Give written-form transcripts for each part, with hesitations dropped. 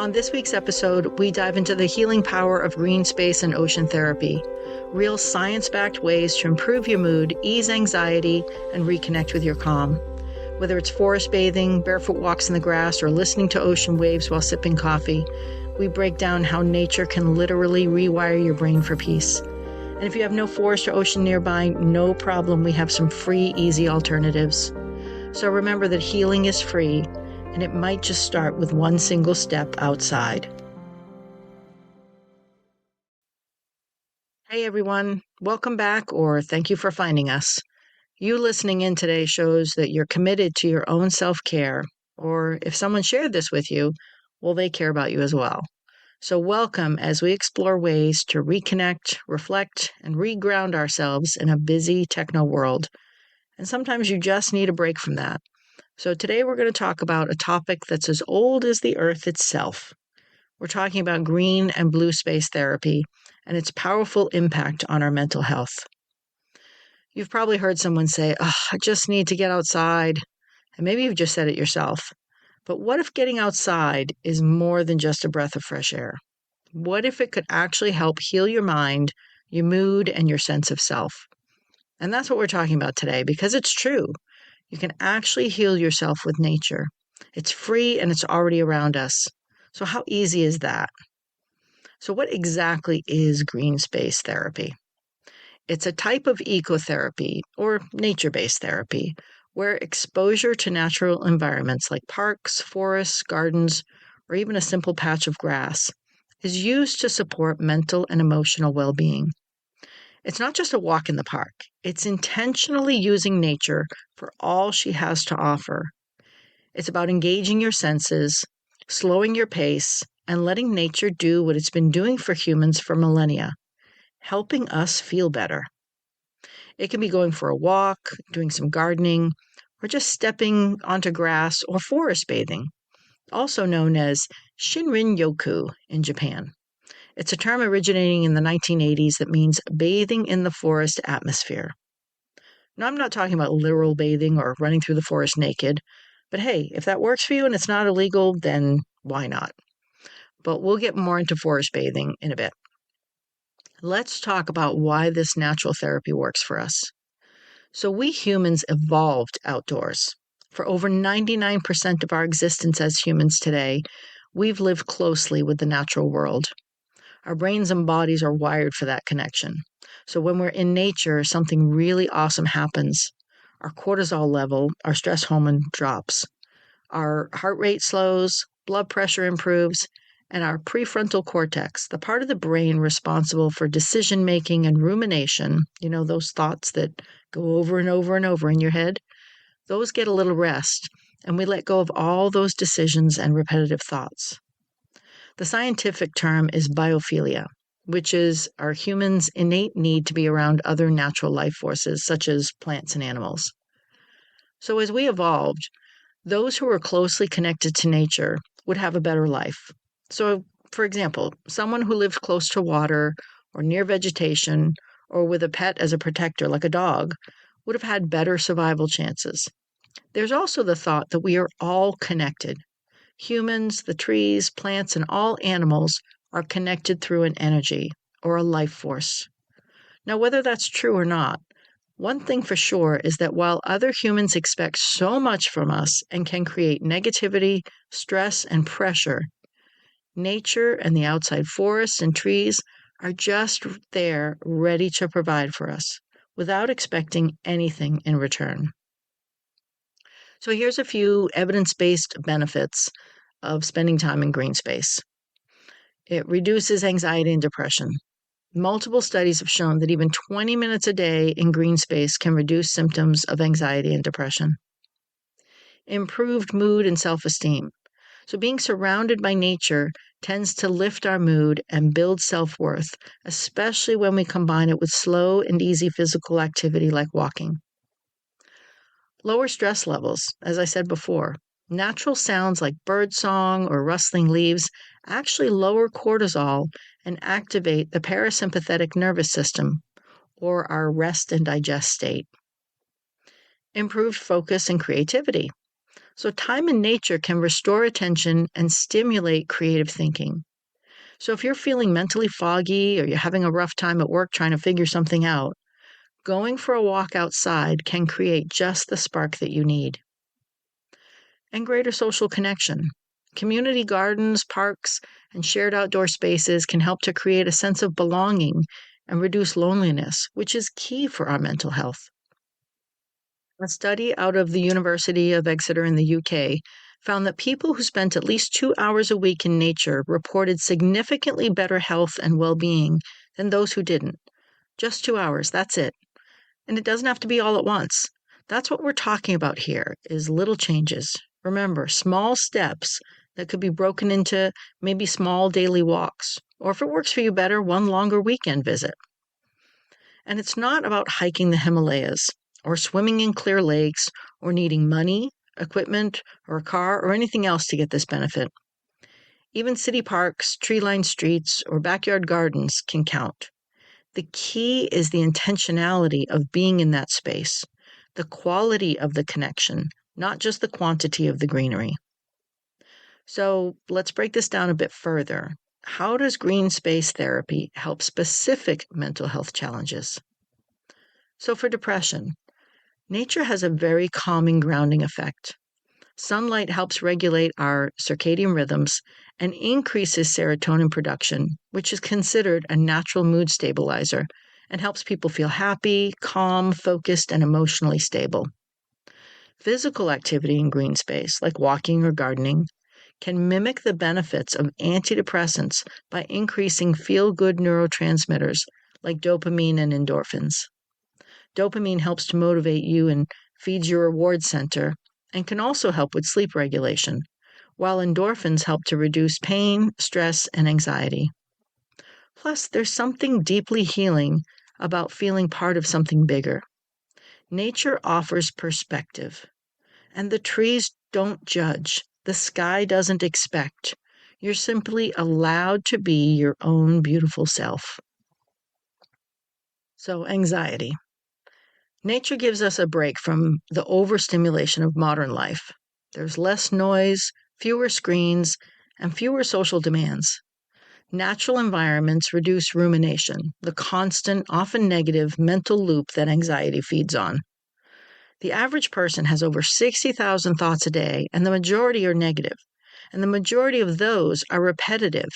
On this week's episode, we dive into the healing power of green space and ocean therapy, real science-backed ways to improve your mood, ease anxiety, and reconnect with your calm. Whether it's forest bathing, barefoot walks in the grass, or listening to ocean waves while sipping coffee, we break down how nature can literally rewire your brain for peace. And if you have no forest or ocean nearby, no problem, we have some free, easy alternatives. So remember that healing is free, and it might just start with one single step outside. Hey everyone, welcome back, or thank you for finding us. You listening in today shows that you're committed to your own self-care, or if someone shared this with you, well, they care about you as well. So welcome as we explore ways to reconnect, reflect, and reground ourselves in a busy techno world. And sometimes you just need a break from that. So today we're going to talk about a topic that's as old as the Earth itself. We're talking about green and blue space therapy and its powerful impact on our mental health. You've probably heard someone say, I just need to get outside. And maybe you've just said it yourself. But what if getting outside is more than just a breath of fresh air? What if it could actually help heal your mind, your mood, and your sense of self? And that's what we're talking about today, because it's true. You can actually heal yourself with nature. It's free and it's already around us. So how easy is that? So what exactly is green space therapy? It's a type of ecotherapy or nature-based therapy where exposure to natural environments like parks, forests, gardens, or even a simple patch of grass is used to support mental and emotional well-being. It's not just a walk in the park. It's intentionally using nature for all she has to offer. It's about engaging your senses, slowing your pace, and letting nature do what it's been doing for humans for millennia, helping us feel better. It can be going for a walk, doing some gardening, or just stepping onto grass or forest bathing, also known as Shinrin-yoku in Japan. It's a term originating in the 1980s that means bathing in the forest atmosphere. Now, I'm not talking about literal bathing or running through the forest naked, but hey, if that works for you and it's not illegal, then why not? But we'll get more into forest bathing in a bit. Let's talk about why this natural therapy works for us. So we humans evolved outdoors. For over 99% of our existence as humans today, we've lived closely with the natural world. Our brains and bodies are wired for that connection. So when we're in nature, something really awesome happens. Our cortisol level, our stress hormone drops. Our heart rate slows, blood pressure improves, and our prefrontal cortex, the part of the brain responsible for decision-making and rumination, those thoughts that go over and over and over in your head, those get a little rest, and we let go of all those decisions and repetitive thoughts. The scientific term is biophilia, which is our humans' innate need to be around other natural life forces, such as plants and animals. So as we evolved, those who were closely connected to nature would have a better life. So, for example, someone who lived close to water or near vegetation or with a pet as a protector, like a dog, would have had better survival chances. There's also the thought that we are all connected. Humans, the trees, plants, and all animals are connected through an energy or a life force. Now, whether that's true or not, one thing for sure is that while other humans expect so much from us and can create negativity, stress, and pressure, nature and the outside forests and trees are just there ready to provide for us without expecting anything in return. So here's a few evidence-based benefits of spending time in green space. It reduces anxiety and depression. Multiple studies have shown that even 20 minutes a day in green space can reduce symptoms of anxiety and depression. Improved mood and self-esteem. So being surrounded by nature tends to lift our mood and build self-worth, especially when we combine it with slow and easy physical activity like walking. Lower stress levels, as I said before. Natural sounds like birdsong or rustling leaves actually lower cortisol and activate the parasympathetic nervous system, or our rest and digest state. Improved focus and creativity. So time in nature can restore attention and stimulate creative thinking. So if you're feeling mentally foggy or you're having a rough time at work trying to figure something out, going for a walk outside can create just the spark that you need. And greater social connection. Community gardens, parks, and shared outdoor spaces can help to create a sense of belonging and reduce loneliness, which is key for our mental health. A study out of the University of Exeter in the UK found that people who spent at least 2 hours a week in nature reported significantly better health and well-being than those who didn't. Just 2 hours, that's it. And it doesn't have to be all at once. That's what we're talking about here, is little changes. Remember, small steps that could be broken into maybe small daily walks, or if it works for you better, one longer weekend visit. And it's not about hiking the Himalayas, or swimming in clear lakes, or needing money, equipment, or a car, or anything else to get this benefit. Even city parks, tree-lined streets, or backyard gardens can count. The key is the intentionality of being in that space, the quality of the connection, not just the quantity of the greenery. So let's break this down a bit further. How does green space therapy help specific mental health challenges? So for depression, nature has a very calming, grounding effect. Sunlight helps regulate our circadian rhythms and increases serotonin production, which is considered a natural mood stabilizer and helps people feel happy, calm, focused, and emotionally stable. Physical activity in green space, like walking or gardening, can mimic the benefits of antidepressants by increasing feel-good neurotransmitters like dopamine and endorphins. Dopamine helps to motivate you and feeds your reward center and can also help with sleep regulation, while endorphins help to reduce pain, stress, and anxiety. Plus, there's something deeply healing about feeling part of something bigger. Nature offers perspective, and the trees don't judge. The sky doesn't expect. You're simply allowed to be your own beautiful self. So, anxiety. Nature gives us a break from the overstimulation of modern life. There's less noise, fewer screens, and fewer social demands. Natural environments reduce rumination, the constant, often negative mental loop that anxiety feeds on. The average person has over 60,000 thoughts a day, and the majority are negative, and the majority of those are repetitive.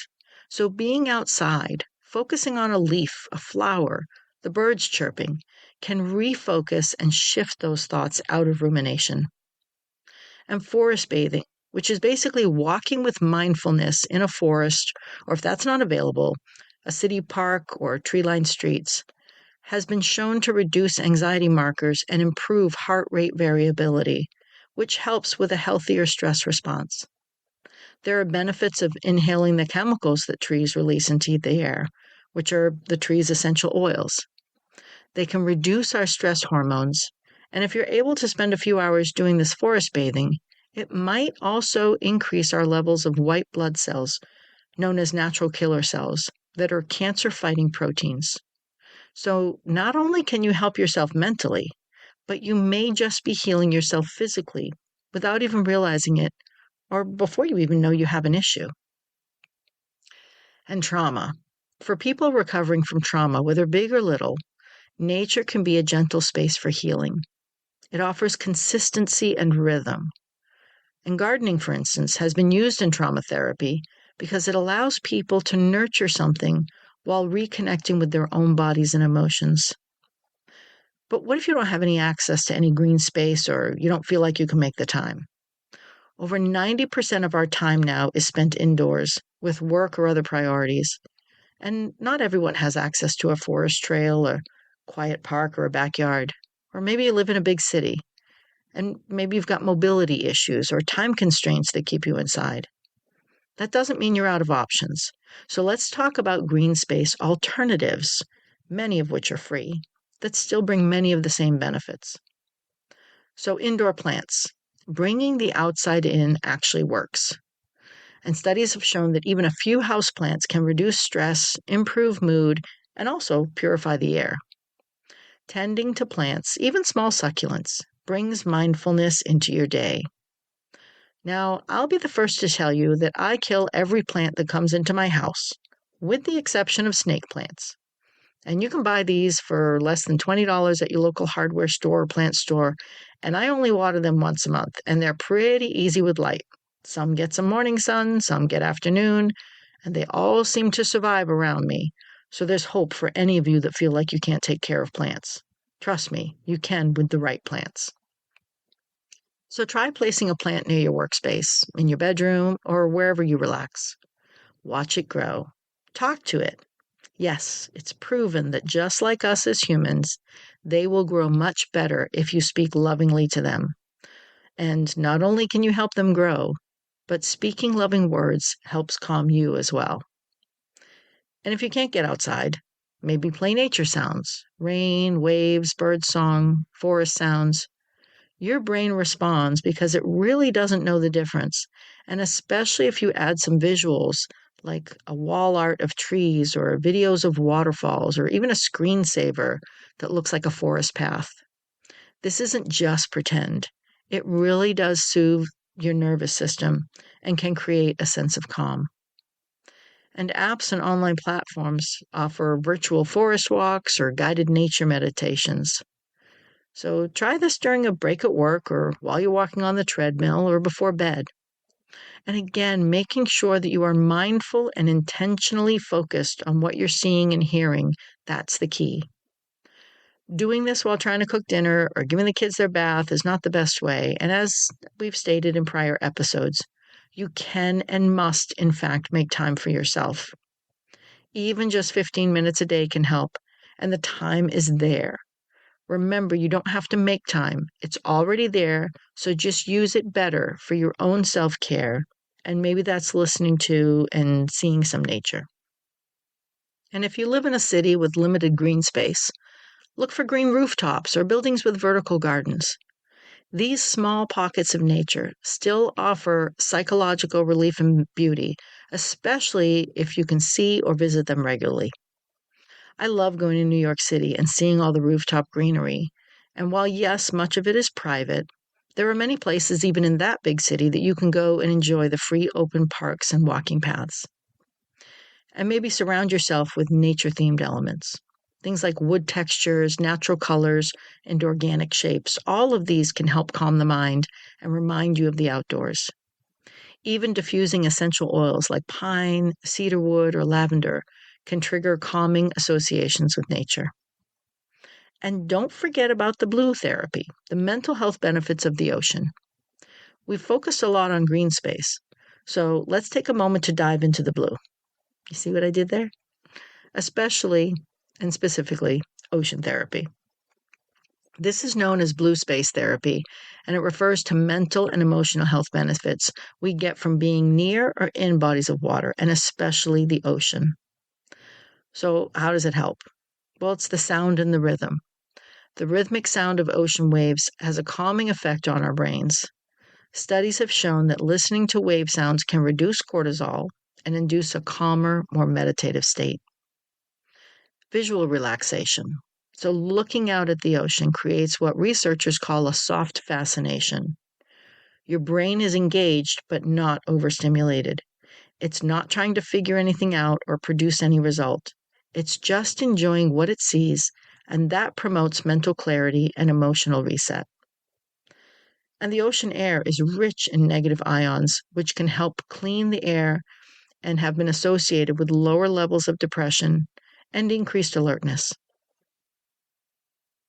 So being outside, focusing on a leaf, a flower, the birds chirping, can refocus and shift those thoughts out of rumination. And forest bathing, which is basically walking with mindfulness in a forest, or if that's not available, a city park or tree-lined streets, has been shown to reduce anxiety markers and improve heart rate variability, which helps with a healthier stress response. There are benefits of inhaling the chemicals that trees release into the air, which are the tree's essential oils. They can reduce our stress hormones, and if you're able to spend a few hours doing this forest bathing, it might also increase our levels of white blood cells, known as natural killer cells, that are cancer-fighting proteins. So not only can you help yourself mentally, but you may just be healing yourself physically without even realizing it, or before you even know you have an issue. And trauma. For people recovering from trauma, whether big or little, nature can be a gentle space for healing. It offers consistency and rhythm. And gardening, for instance, has been used in trauma therapy because it allows people to nurture something while reconnecting with their own bodies and emotions. But what if you don't have any access to any green space or you don't feel like you can make the time? Over 90% of our time now is spent indoors with work or other priorities. And not everyone has access to a forest trail, a quiet park, or a backyard. Or maybe you live in a big city, and maybe you've got mobility issues or time constraints that keep you inside. That doesn't mean you're out of options. So let's talk about green space alternatives, many of which are free, that still bring many of the same benefits. So indoor plants. Bringing the outside in actually works. And studies have shown that even a few houseplants can reduce stress, improve mood, and also purify the air. Tending to plants, even small succulents, brings mindfulness into your day. Now, I'll be the first to tell you that I kill every plant that comes into my house, with the exception of snake plants. And you can buy these for less than $20 at your local hardware store or plant store. And I only water them once a month, and they're pretty easy with light. Some get some morning sun, some get afternoon, and they all seem to survive around me. So there's hope for any of you that feel like you can't take care of plants. Trust me, you can with the right plants. So try placing a plant near your workspace, in your bedroom, or wherever you relax. Watch it grow. Talk to it. Yes, it's proven that just like us as humans, they will grow much better if you speak lovingly to them. And not only can you help them grow, but speaking loving words helps calm you as well. And if you can't get outside, maybe play nature sounds, rain, waves, bird song, forest sounds. Your brain responds because it really doesn't know the difference. And especially if you add some visuals like a wall art of trees or videos of waterfalls or even a screensaver that looks like a forest path. This isn't just pretend. It really does soothe your nervous system and can create a sense of calm. And apps and online platforms offer virtual forest walks or guided nature meditations. So try this during a break at work or while you're walking on the treadmill or before bed. And again, making sure that you are mindful and intentionally focused on what you're seeing and hearing, that's the key. Doing this while trying to cook dinner or giving the kids their bath is not the best way. And as we've stated in prior episodes, you can and must, in fact, make time for yourself. Even just 15 minutes a day can help, and the time is there. Remember, you don't have to make time. It's already there, so just use it better for your own self-care, and maybe that's listening to and seeing some nature. And if you live in a city with limited green space, look for green rooftops or buildings with vertical gardens. These small pockets of nature still offer psychological relief and beauty, especially if you can see or visit them regularly. I love going to New York City and seeing all the rooftop greenery. And while, yes, much of it is private, there are many places, even in that big city, that you can go and enjoy the free open parks and walking paths. And maybe surround yourself with nature-themed elements. Things like wood textures, natural colors, and organic shapes. All of these can help calm the mind and remind you of the outdoors. Even diffusing essential oils like pine, cedarwood, or lavender can trigger calming associations with nature. And don't forget about the blue therapy, the mental health benefits of the ocean. We've focused a lot on green space, so let's take a moment to dive into the blue. You see what I did there? Especially and specifically ocean therapy. This is known as blue space therapy, and it refers to mental and emotional health benefits we get from being near or in bodies of water, and especially the ocean. So how does it help? Well, it's the sound and the rhythm. The rhythmic sound of ocean waves has a calming effect on our brains. Studies have shown that listening to wave sounds can reduce cortisol and induce a calmer, more meditative state. Visual relaxation. So looking out at the ocean creates what researchers call a soft fascination. Your brain is engaged but not overstimulated. It's not trying to figure anything out or produce any result. It's just enjoying what it sees, and that promotes mental clarity and emotional reset. And the ocean air is rich in negative ions, which can help clean the air and have been associated with lower levels of depression and increased alertness.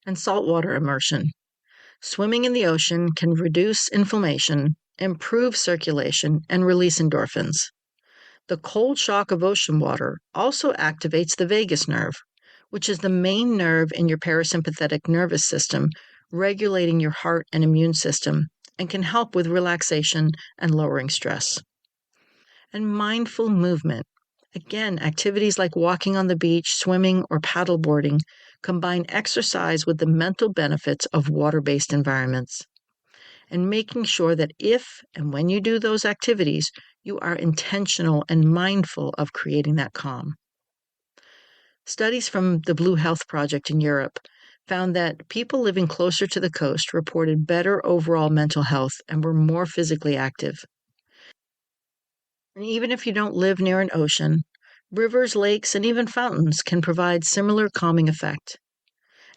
And saltwater immersion. Swimming in the ocean can reduce inflammation, improve circulation, and release endorphins. The cold shock of ocean water also activates the vagus nerve, which is the main nerve in your parasympathetic nervous system, regulating your heart and immune system, and can help with relaxation and lowering stress. And mindful movement. Again, activities like walking on the beach, swimming, or paddleboarding combine exercise with the mental benefits of water-based environments. And making sure that if and when you do those activities, you are intentional and mindful of creating that calm. Studies from the Blue Health Project in Europe found that people living closer to the coast reported better overall mental health and were more physically active. And even if you don't live near an ocean, rivers, lakes, and even fountains can provide similar calming effect.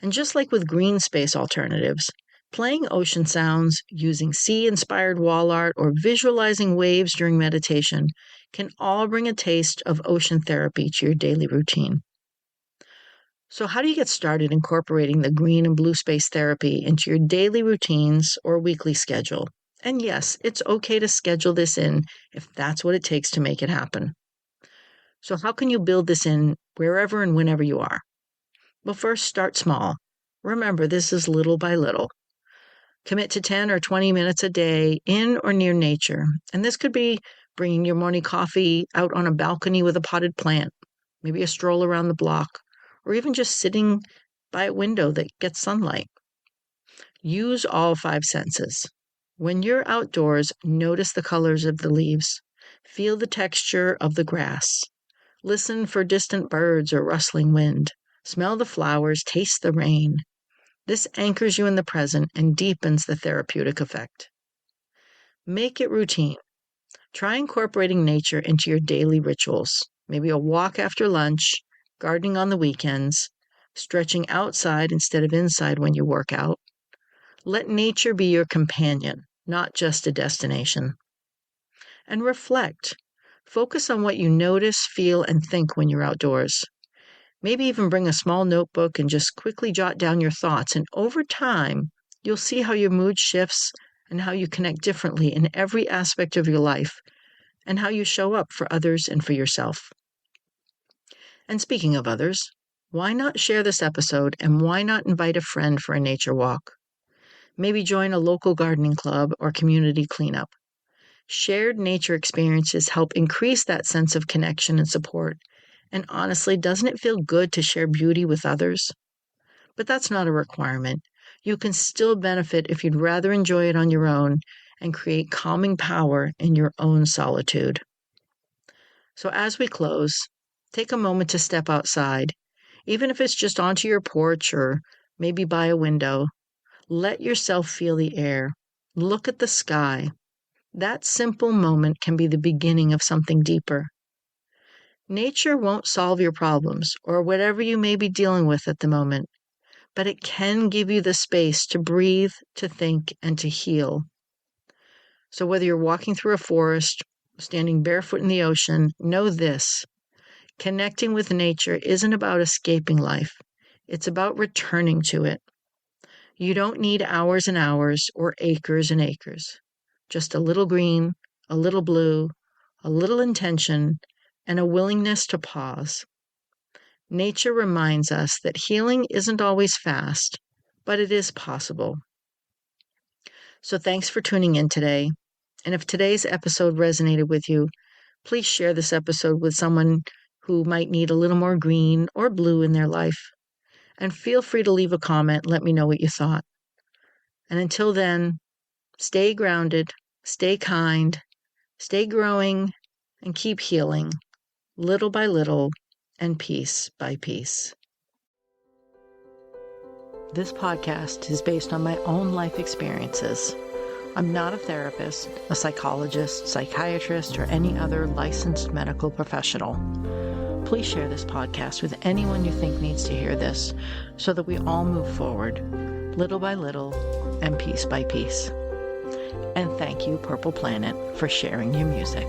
And just like with green space alternatives, playing ocean sounds, using sea-inspired wall art, or visualizing waves during meditation can all bring a taste of ocean therapy to your daily routine. So how do you get started incorporating the green and blue space therapy into your daily routines or weekly schedule? And yes, it's okay to schedule this in if that's what it takes to make it happen. So how can you build this in wherever and whenever you are? Well, first, start small. Remember, this is little by little. Commit to 10 or 20 minutes a day in or near nature. And this could be bringing your morning coffee out on a balcony with a potted plant, maybe a stroll around the block, or even just sitting by a window that gets sunlight. Use all 5 senses. When you're outdoors, notice the colors of the leaves. Feel the texture of the grass. Listen for distant birds or rustling wind. Smell the flowers, taste the rain. This anchors you in the present and deepens the therapeutic effect. Make it routine. Try incorporating nature into your daily rituals. Maybe a walk after lunch, gardening on the weekends, stretching outside instead of inside when you work out. Let nature be your companion, not just a destination. And reflect. Focus on what you notice, feel, and think when you're outdoors. Maybe even bring a small notebook and just quickly jot down your thoughts. And over time, you'll see how your mood shifts and how you connect differently in every aspect of your life and how you show up for others and for yourself. And speaking of others, why not share this episode and why not invite a friend for a nature walk? Maybe join a local gardening club or community cleanup. Shared nature experiences help increase that sense of connection and support. And honestly, doesn't it feel good to share beauty with others? But that's not a requirement. You can still benefit if you'd rather enjoy it on your own and create calming power in your own solitude. So as we close, take a moment to step outside, even if it's just onto your porch or maybe by a window. Let yourself feel the air. Look at the sky. That simple moment can be the beginning of something deeper. Nature won't solve your problems or whatever you may be dealing with at the moment, but it can give you the space to breathe, to think, and to heal. So whether you're walking through a forest, standing barefoot in the ocean, know this: connecting with nature isn't about escaping life. It's about returning to it. You don't need hours and hours or acres and acres. Just a little green, a little blue, a little intention, and a willingness to pause. Nature reminds us that healing isn't always fast, but it is possible. So thanks for tuning in today. And if today's episode resonated with you, please share this episode with someone who might need a little more green or blue in their life. And feel free to leave a comment. Let me know what you thought. And until then, stay grounded, stay kind, stay growing, and keep healing, little by little and piece by piece. This podcast is based on my own life experiences. I'm not a therapist, a psychologist, psychiatrist, or any other licensed medical professional. Please share this podcast with anyone you think needs to hear this so that we all move forward, little by little and piece by piece. And thank you, Purple Planet, for sharing your music.